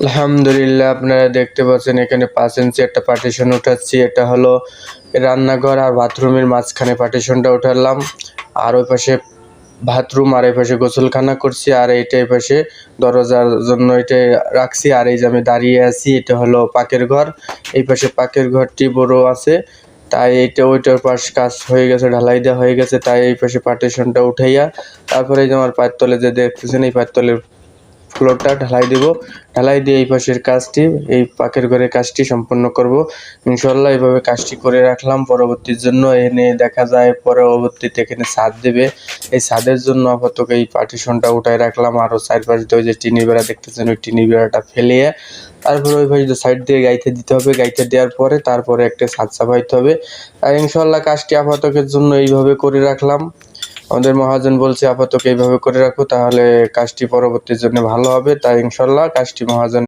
আলহামদুলিল্লাহ, আপনারা দেখতে পাচ্ছেন এখানে 5 ইঞ্চি একটা পার্টিশন উঠাচ্ছি। এটা হলো রান্নাঘর আর বাথরুমের মাঝখানে পার্টিশনটা উঠালাম। আর ওই পাশে বাথরুম আর এই পাশে গোসলখানা করছি, আর এইটা এই পাশে দরজার জন্য এটা রাখছি। আর এই যে আমি দাঁড়িয়ে আছি, এটা হলো পাকের ঘর। এই পাশে পাকের ঘরটি বড় আছে, তাই এইটা ওইটার পাশ কাজ হয়ে গেছে, ঢালাই দেওয়া হয়ে গেছে, তাই এই পাশে পার্টিশনটা উঠাইয়া তারপরে এই যে আমার পায়ের তলে যে দেখতেছেন এই পায়ের তলের ফ্লোরটা ঢালাই দিব। ঢালাই দিয়ে এই পাশের কাজটি, এই পাকের ঘরের কাজটি সম্পন্ন করব ইনশাল্লাহ। এইভাবে কাজটি করে রাখলাম পরবর্তীর জন্য। এনে দেখা যায় পরবর্তীতে এখানে ছাদ দেবে, এই ছাদের জন্য আপাতত এই পার্টিশনটা উঠাই রাখলাম। আরও চারপাশ দিয়ে ওই যে টিনের বেড়া দেখতেছেন, ওই টিনের বেড়াটা ফেলিয়ে তারপরে ওই পাশে সাইড দিয়ে গাইতে দিতে হবে। গাইতে দেওয়ার পরে তারপরে একটা ছাদ চাপাইতে হবে। আর ইনশাল্লাহ কাজটি আপাততের জন্য এইভাবে করে রাখলাম। আমাদের মহাজন বলছে আপাতত এইভাবে করে রাখো, তাহলে কাজটি পরবর্তীর জন্য ভালো হবে। তাই ইনশাল্লাহ কাজটি মহাজন